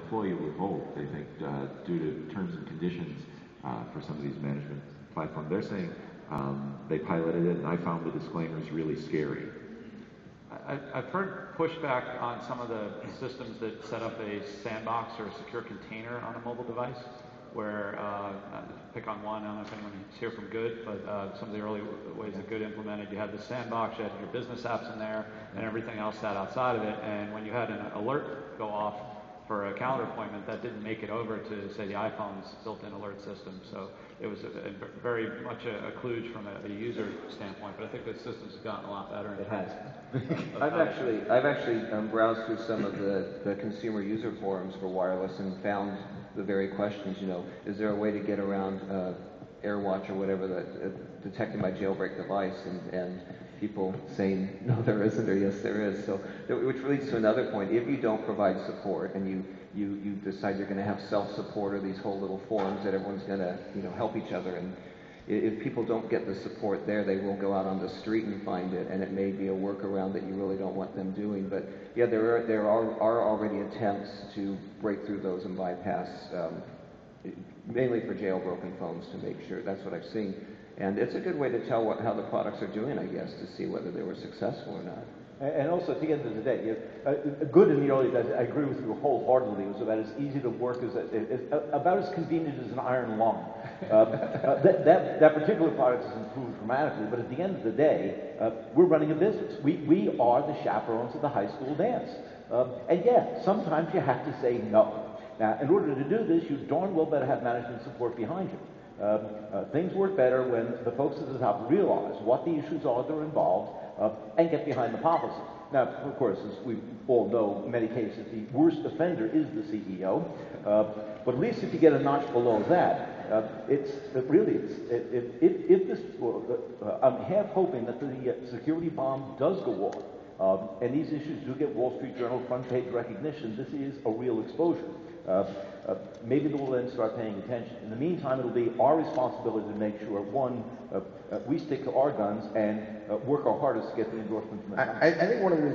employee will vote, they think, due to terms and conditions for some of these management platforms. They're saying they piloted it, and I found the disclaimers really scary. I've heard pushback on some of the systems that set up a sandbox or a secure container on a mobile device, where, pick on one, I don't know if anyone's here from Good, but some of the early ways that Good implemented, you had the sandbox, you had your business apps in there, and everything else sat outside of it, and when you had an alert go off for a calendar appointment, that didn't make it over to, say, the iPhone's built-in alert system. So it was very much a kludge from a user standpoint, but I think the systems have gotten a lot better. It has. I've actually browsed through some of the consumer user forums for wireless and found the very questions, is there a way to get around AirWatch or whatever, that detecting my jailbreak device, and people saying, no, there isn't, or yes, there is. So, which leads to another point. If you don't provide support and you decide you're going to have self-support or these whole little forums that everyone's going to help each other, and if people don't get the support there, they will go out on the street and find it, and it may be a workaround that you really don't want them doing. But yeah, there are already attempts to break through those and bypass, mainly for jailbroken phones, to make sure. That's what I've seen. And it's a good way to tell how the products are doing, I guess, to see whether they were successful or not. And also, at the end of the day, Good in the early days, I agree with you wholeheartedly, was about as easy to work as, about as convenient as an iron lung. That particular product has improved dramatically, but at the end of the day, we're running a business. We are the chaperones of the high school dance. And yeah, sometimes you have to say no. Now, in order to do this, you darn well better have management support behind you. Things work better when the folks at the top realize what the issues are that are involved and get behind the policy. Now, of course, as we all know, in many cases, the worst offender is the CEO. But at least if you get a notch below that, I'm half hoping that the security bomb does go off, and these issues do get Wall Street Journal front page recognition. This is a real exposure. Maybe they will then start paying attention. In the meantime, it'll be our responsibility to make sure, one, we stick to our guns and work our hardest to get the endorsement from the Congress. I think one of the